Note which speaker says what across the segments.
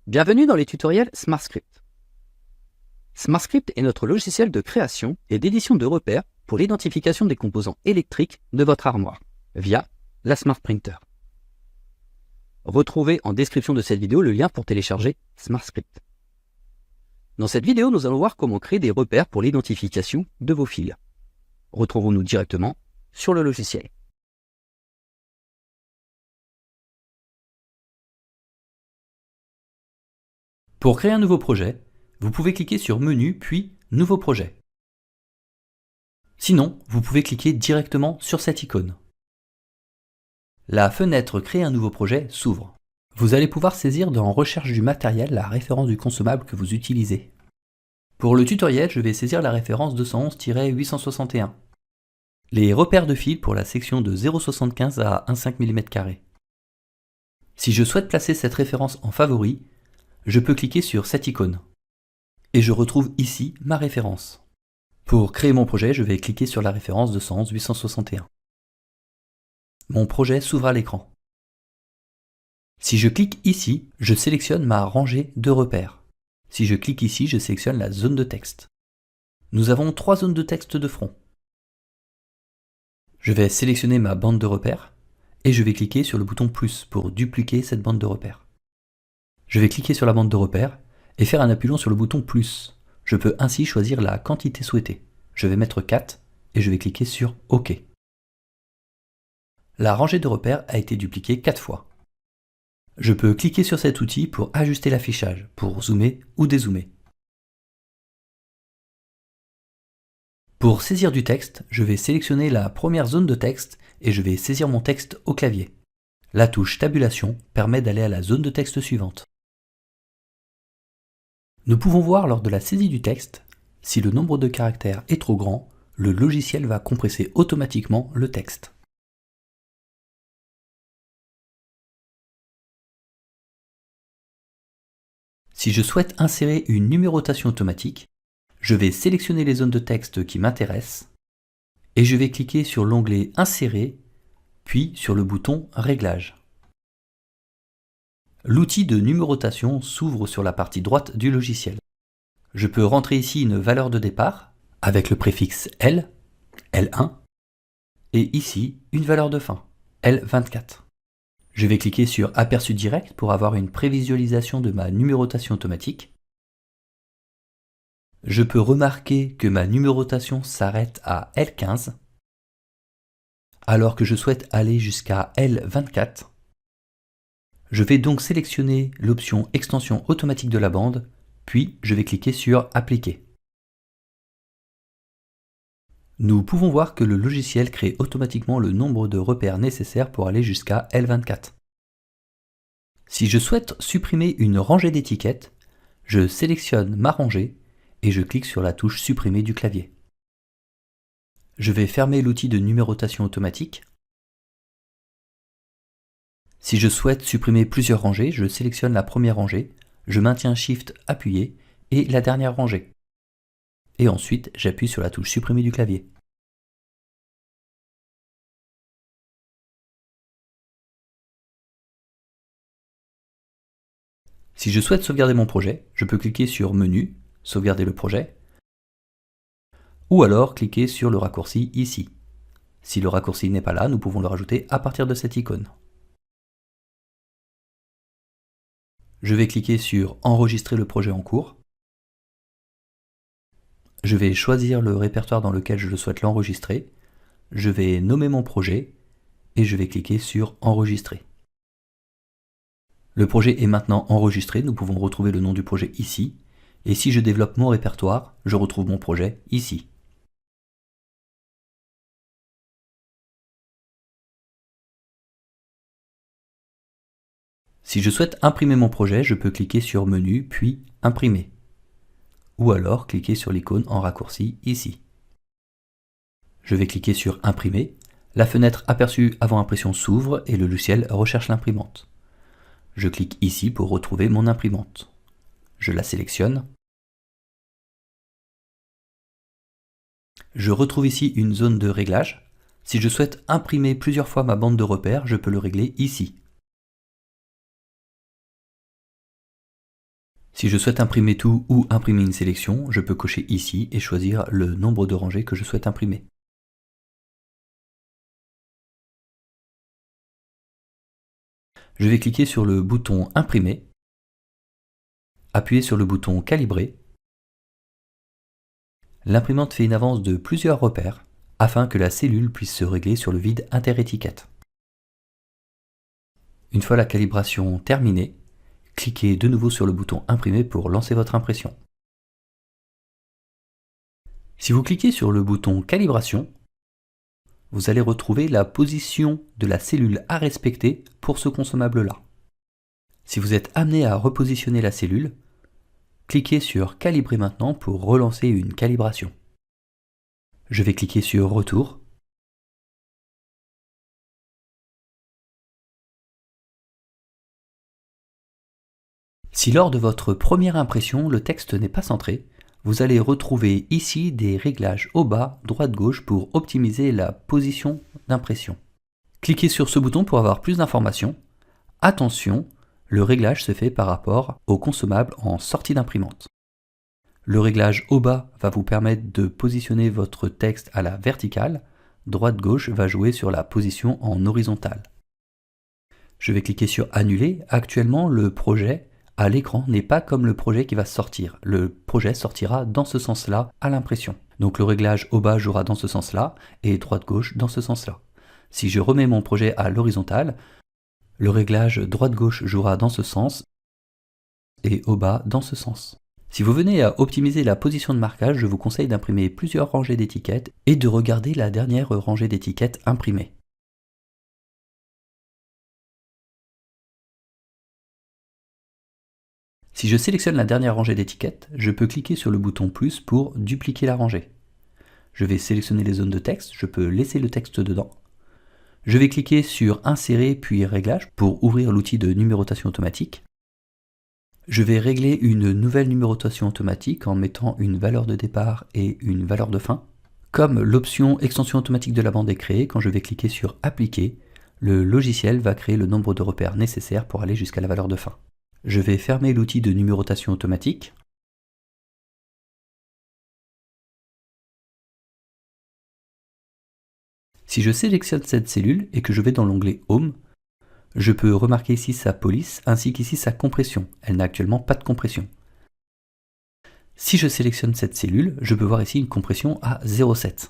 Speaker 1: Bienvenue dans les tutoriels SmartScript. SmartScript est notre logiciel de création et d'édition de repères pour l'identification des composants électriques de votre armoire via la Smart Printer. Retrouvez en description de cette vidéo le lien pour télécharger SmartScript. Dans cette vidéo, nous allons voir comment créer des repères pour l'identification de vos fils. Retrouvons-nous directement sur le logiciel.
Speaker 2: Pour créer un nouveau projet, vous pouvez cliquer sur Menu puis Nouveau projet. Sinon, vous pouvez cliquer directement sur cette icône. La fenêtre Créer un nouveau projet s'ouvre. Vous allez pouvoir saisir dans Recherche du matériel la référence du consommable que vous utilisez. Pour le tutoriel, je vais saisir la référence 211-861. Les repères de fil pour la section de 0,75 à 1,5 mm². Si je souhaite placer cette référence en favori, je peux cliquer sur cette icône. Et je retrouve ici ma référence. Pour créer mon projet, je vais cliquer sur la référence 211-861. Mon projet s'ouvre à l'écran. Si je clique ici, je sélectionne ma rangée de repères. Si je clique ici, je sélectionne la zone de texte. Nous avons 3 zones de texte de front. Je vais sélectionner ma bande de repères et je vais cliquer sur le bouton plus pour dupliquer cette bande de repères. Je vais cliquer sur la bande de repères et faire un appuyant sur le bouton plus. Je peux ainsi choisir la quantité souhaitée. Je vais mettre 4 et je vais cliquer sur OK. La rangée de repères a été dupliquée 4 fois. Je peux cliquer sur cet outil pour ajuster l'affichage, pour zoomer ou dézoomer. Pour saisir du texte, je vais sélectionner la première zone de texte et je vais saisir mon texte au clavier. La touche Tabulation permet d'aller à la zone de texte suivante. Nous pouvons voir lors de la saisie du texte, si le nombre de caractères est trop grand, le logiciel va compresser automatiquement le texte. Si je souhaite insérer une numérotation automatique, je vais sélectionner les zones de texte qui m'intéressent et je vais cliquer sur l'onglet Insérer, puis sur le bouton Réglages. L'outil de numérotation s'ouvre sur la partie droite du logiciel. Je peux rentrer ici une valeur de départ avec le préfixe L, L1, et ici une valeur de fin, L24. Je vais cliquer sur Aperçu direct pour avoir une prévisualisation de ma numérotation automatique. Je peux remarquer que ma numérotation s'arrête à L15, alors que je souhaite aller jusqu'à L24. Je vais donc sélectionner l'option Extension automatique de la bande, puis je vais cliquer sur Appliquer. Nous pouvons voir que le logiciel crée automatiquement le nombre de repères nécessaires pour aller jusqu'à L24. Si je souhaite supprimer une rangée d'étiquettes, je sélectionne ma rangée et je clique sur la touche Supprimer du clavier. Je vais fermer l'outil de numérotation automatique. Si je souhaite supprimer plusieurs rangées, je sélectionne la première rangée, je maintiens Shift appuyé et la dernière rangée. Et ensuite, j'appuie sur la touche Supprimer du clavier. Si je souhaite sauvegarder mon projet, je peux cliquer sur Menu, Sauvegarder le projet, ou alors cliquer sur le raccourci ici. Si le raccourci n'est pas là, nous pouvons le rajouter à partir de cette icône. Je vais cliquer sur Enregistrer le projet en cours. Je vais choisir le répertoire dans lequel je souhaite l'enregistrer. Je vais nommer mon projet et je vais cliquer sur Enregistrer. Le projet est maintenant enregistré, nous pouvons retrouver le nom du projet ici. Et si je développe mon répertoire, je retrouve mon projet ici. Si je souhaite imprimer mon projet, je peux cliquer sur Menu, puis Imprimer. Ou alors cliquer sur l'icône en raccourci ici. Je vais cliquer sur Imprimer. La fenêtre Aperçu avant impression s'ouvre et le logiciel recherche l'imprimante. Je clique ici pour retrouver mon imprimante. Je la sélectionne. Je retrouve ici une zone de réglage. Si je souhaite imprimer plusieurs fois ma bande de repères, je peux le régler ici. Si je souhaite imprimer tout ou imprimer une sélection, je peux cocher ici et choisir le nombre de rangées que je souhaite imprimer. Je vais cliquer sur le bouton Imprimer, appuyer sur le bouton Calibrer. L'imprimante fait une avance de plusieurs repères afin que la cellule puisse se régler sur le vide interétiquette. Une fois la calibration terminée, cliquez de nouveau sur le bouton Imprimer pour lancer votre impression. Si vous cliquez sur le bouton Calibration, vous allez retrouver la position de la cellule à respecter pour ce consommable-là. Si vous êtes amené à repositionner la cellule, cliquez sur Calibrer maintenant pour relancer une calibration. Je vais cliquer sur Retour. Si lors de votre première impression, le texte n'est pas centré, vous allez retrouver ici des réglages au bas, droite-gauche pour optimiser la position d'impression. Cliquez sur ce bouton pour avoir plus d'informations. Attention, le réglage se fait par rapport au consommable en sortie d'imprimante. Le réglage au bas va vous permettre de positionner votre texte à la verticale, droite-gauche va jouer sur la position en horizontale. Je vais cliquer sur Annuler. Actuellement, le projet à l'écran n'est pas comme le projet qui va sortir. Le projet sortira dans ce sens-là à l'impression. Donc le réglage au bas jouera dans ce sens-là et droite-gauche dans ce sens-là. Si je remets mon projet à l'horizontale, le réglage droite-gauche jouera dans ce sens et au bas dans ce sens. Si vous venez à optimiser la position de marquage, je vous conseille d'imprimer plusieurs rangées d'étiquettes et de regarder la dernière rangée d'étiquettes imprimée. Si je sélectionne la dernière rangée d'étiquettes, je peux cliquer sur le bouton plus pour dupliquer la rangée. Je vais sélectionner les zones de texte, je peux laisser le texte dedans. Je vais cliquer sur Insérer puis Réglages pour ouvrir l'outil de numérotation automatique. Je vais régler une nouvelle numérotation automatique en mettant une valeur de départ et une valeur de fin. Comme l'option Extension automatique de la bande est créée, quand je vais cliquer sur Appliquer, le logiciel va créer le nombre de repères nécessaires pour aller jusqu'à la valeur de fin. Je vais fermer l'outil de numérotation automatique. Si je sélectionne cette cellule et que je vais dans l'onglet Home, je peux remarquer ici sa police ainsi qu'ici sa compression. Elle n'a actuellement pas de compression. Si je sélectionne cette cellule, je peux voir ici une compression à 0,7.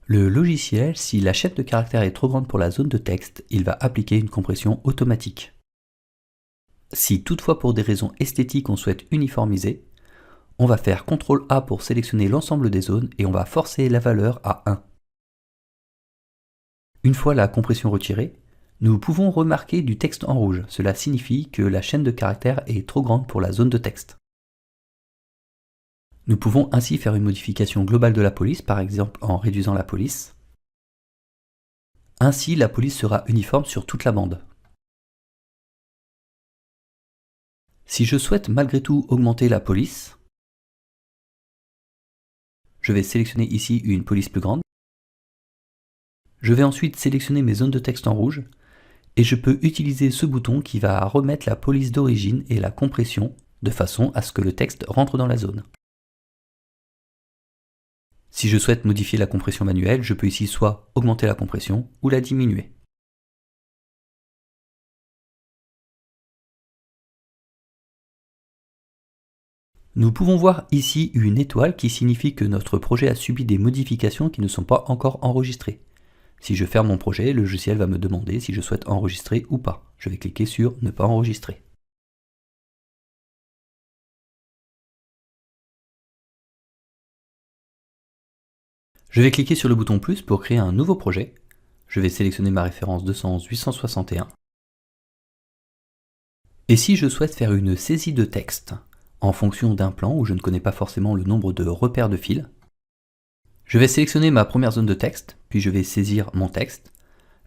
Speaker 2: Le logiciel, si la chaîne de caractères est trop grande pour la zone de texte, il va appliquer une compression automatique. Si toutefois pour des raisons esthétiques on souhaite uniformiser, on va faire CTRL A pour sélectionner l'ensemble des zones et on va forcer la valeur à 1. Une fois la compression retirée, nous pouvons remarquer du texte en rouge. Cela signifie que la chaîne de caractères est trop grande pour la zone de texte. Nous pouvons ainsi faire une modification globale de la police, par exemple en réduisant la police. Ainsi, la police sera uniforme sur toute la bande. Si je souhaite malgré tout augmenter la police, je vais sélectionner ici une police plus grande. Je vais ensuite sélectionner mes zones de texte en rouge et je peux utiliser ce bouton qui va remettre la police d'origine et la compression de façon à ce que le texte rentre dans la zone. Si je souhaite modifier la compression manuelle, je peux ici soit augmenter la compression ou la diminuer. Nous pouvons voir ici une étoile qui signifie que notre projet a subi des modifications qui ne sont pas encore enregistrées. Si je ferme mon projet, le logiciel va me demander si je souhaite enregistrer ou pas. Je vais cliquer sur « Ne pas enregistrer ». Je vais cliquer sur le bouton plus pour créer un nouveau projet. Je vais sélectionner ma référence 211-861. Et si je souhaite faire une saisie de texte en fonction d'un plan où je ne connais pas forcément le nombre de repères de fils, je vais sélectionner ma première zone de texte, puis je vais saisir mon texte.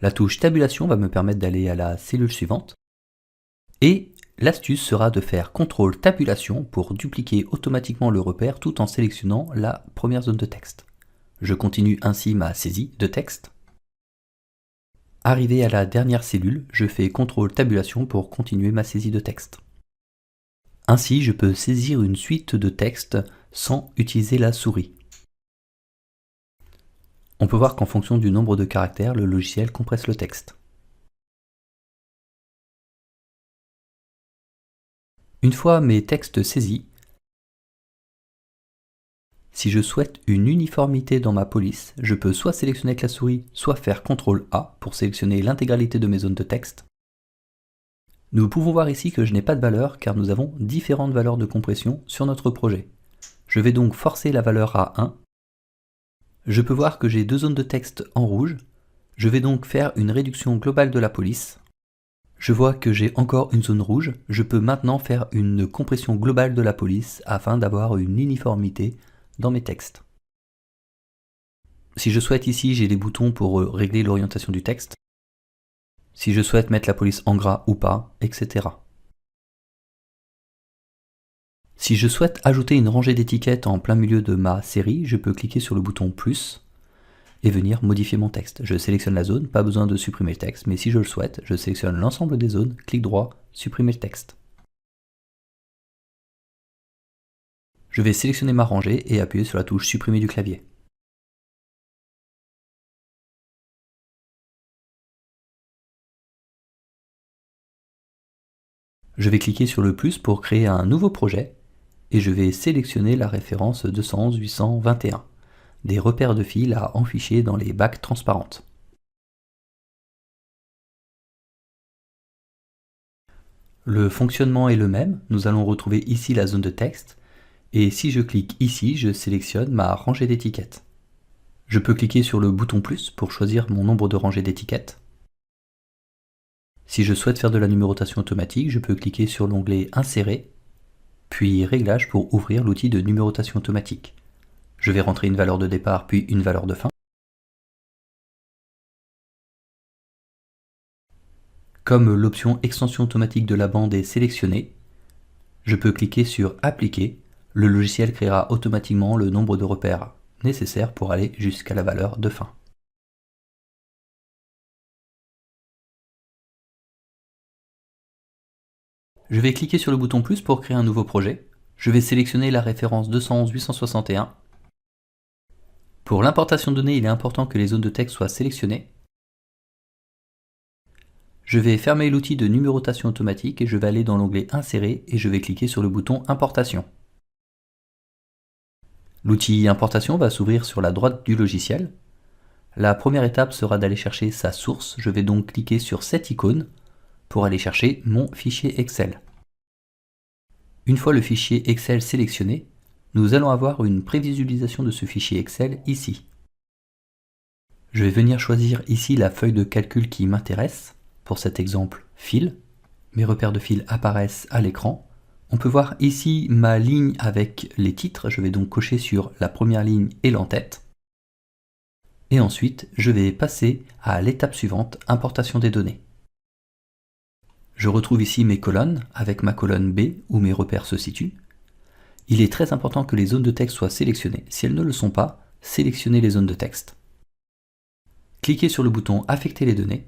Speaker 2: La touche tabulation va me permettre d'aller à la cellule suivante. Et l'astuce sera de faire CTRL tabulation pour dupliquer automatiquement le repère tout en sélectionnant la première zone de texte. Je continue ainsi ma saisie de texte. Arrivé à la dernière cellule, je fais CTRL tabulation pour continuer ma saisie de texte. Ainsi, je peux saisir une suite de textes sans utiliser la souris. On peut voir qu'en fonction du nombre de caractères, le logiciel compresse le texte. Une fois mes textes saisis, si je souhaite une uniformité dans ma police, je peux soit sélectionner avec la souris, soit faire CTRL-A pour sélectionner l'intégralité de mes zones de texte. Nous pouvons voir ici que je n'ai pas de valeur car nous avons différentes valeurs de compression sur notre projet. Je vais donc forcer la valeur à 1. Je peux voir que j'ai deux zones de texte en rouge. Je vais donc faire une réduction globale de la police. Je vois que j'ai encore une zone rouge. Je peux maintenant faire une compression globale de la police afin d'avoir une uniformité dans mes textes. Si je souhaite ici, j'ai des boutons pour régler l'orientation du texte. Si je souhaite mettre la police en gras ou pas, etc. Si je souhaite ajouter une rangée d'étiquettes en plein milieu de ma série, je peux cliquer sur le bouton plus et venir modifier mon texte. Je sélectionne la zone, pas besoin de supprimer le texte, mais si je le souhaite, je sélectionne l'ensemble des zones, clic droit, supprimer le texte. Je vais sélectionner ma rangée et appuyer sur la touche supprimer du clavier. Je vais cliquer sur le plus pour créer un nouveau projet et je vais sélectionner la référence 211-821, des repères de fils à enficher dans les bacs transparentes. Le fonctionnement est le même, nous allons retrouver ici la zone de texte, et si je clique ici, je sélectionne ma rangée d'étiquettes. Je peux cliquer sur le bouton plus pour choisir mon nombre de rangées d'étiquettes. Si je souhaite faire de la numérotation automatique, je peux cliquer sur l'onglet Insérer, puis Réglages pour ouvrir l'outil de numérotation automatique. Je vais rentrer une valeur de départ puis une valeur de fin. Comme l'option Extension automatique de la bande est sélectionnée, je peux cliquer sur Appliquer. Le logiciel créera automatiquement le nombre de repères nécessaires pour aller jusqu'à la valeur de fin. Je vais cliquer sur le bouton plus pour créer un nouveau projet. Je vais sélectionner la référence 211-861. Pour l'importation de données, il est important que les zones de texte soient sélectionnées. Je vais fermer l'outil de numérotation automatique et je vais aller dans l'onglet Insérer et je vais cliquer sur le bouton Importation. L'outil Importation va s'ouvrir sur la droite du logiciel. La première étape sera d'aller chercher sa source. Je vais donc cliquer sur cette icône pour aller chercher mon fichier Excel. Une fois le fichier Excel sélectionné, nous allons avoir une prévisualisation de ce fichier Excel ici. Je vais venir choisir ici la feuille de calcul qui m'intéresse. Pour cet exemple, fil. Mes repères de fil apparaissent à l'écran. On peut voir ici ma ligne avec les titres. Je vais donc cocher sur la première ligne et l'entête. Et ensuite, je vais passer à l'étape suivante, importation des données. Je retrouve ici mes colonnes avec ma colonne B où mes repères se situent. Il est très important que les zones de texte soient sélectionnées. Si elles ne le sont pas, sélectionnez les zones de texte. Cliquez sur le bouton Affecter les données.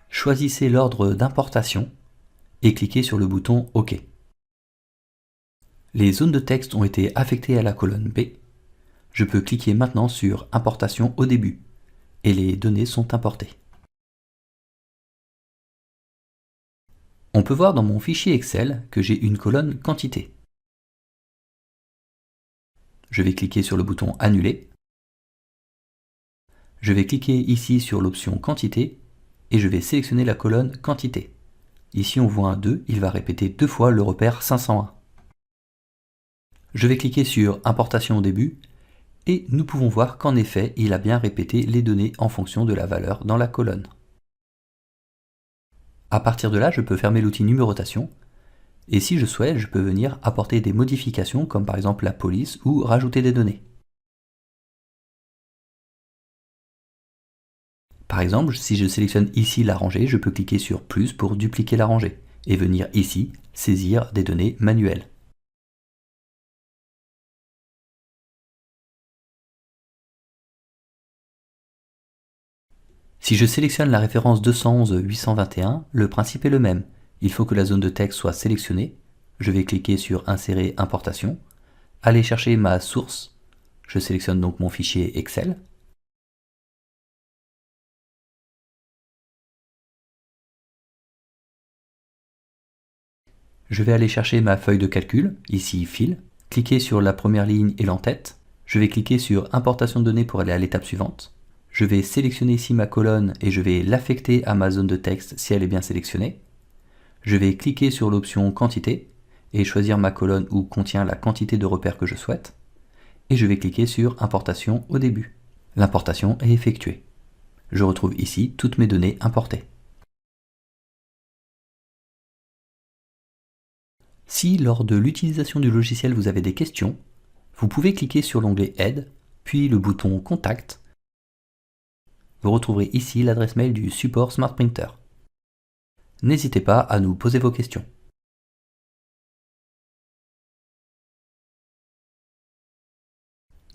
Speaker 2: Choisissez l'ordre d'importation et cliquez sur le bouton OK. Les zones de texte ont été affectées à la colonne B. Je peux cliquer maintenant sur Importation au début et les données sont importées. On peut voir dans mon fichier Excel que j'ai une colonne quantité. Je vais cliquer sur le bouton Annuler. Je vais cliquer ici sur l'option Quantité et je vais sélectionner la colonne Quantité. Ici on voit un 2, il va répéter deux fois le repère 501. Je vais cliquer sur Importation au début et nous pouvons voir qu'en effet il a bien répété les données en fonction de la valeur dans la colonne. À partir de là, je peux fermer l'outil numérotation et si je souhaite, je peux venir apporter des modifications comme par exemple la police ou rajouter des données. Par exemple, si je sélectionne ici la rangée, je peux cliquer sur plus pour dupliquer la rangée et venir ici saisir des données manuelles. Si je sélectionne la référence 211-821, le principe est le même. Il faut que la zone de texte soit sélectionnée. Je vais cliquer sur Insérer importation, aller chercher ma source. Je sélectionne donc mon fichier Excel. Je vais aller chercher ma feuille de calcul, ici Fil, cliquer sur la première ligne et l'entête. Je vais cliquer sur Importation de données pour aller à l'étape suivante. Je vais sélectionner ici ma colonne et je vais l'affecter à ma zone de texte si elle est bien sélectionnée. Je vais cliquer sur l'option Quantité et choisir ma colonne où contient la quantité de repères que je souhaite. Et je vais cliquer sur Importation au début. L'importation est effectuée. Je retrouve ici toutes mes données importées. Si lors de l'utilisation du logiciel vous avez des questions, vous pouvez cliquer sur l'onglet Aide, puis le bouton Contact. Vous retrouverez ici l'adresse mail du support Smart Printer. N'hésitez pas à nous poser vos questions.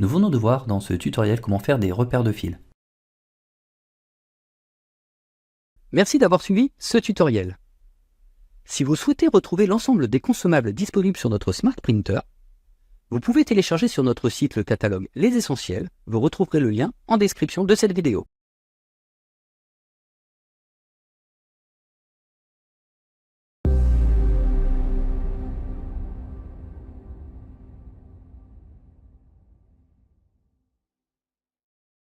Speaker 2: Nous venons de voir dans ce tutoriel comment faire des repères de fil.
Speaker 1: Merci d'avoir suivi ce tutoriel. Si vous souhaitez retrouver l'ensemble des consommables disponibles sur notre Smart Printer, vous pouvez télécharger sur notre site le catalogue Les Essentiels. Vous retrouverez le lien en description de cette vidéo.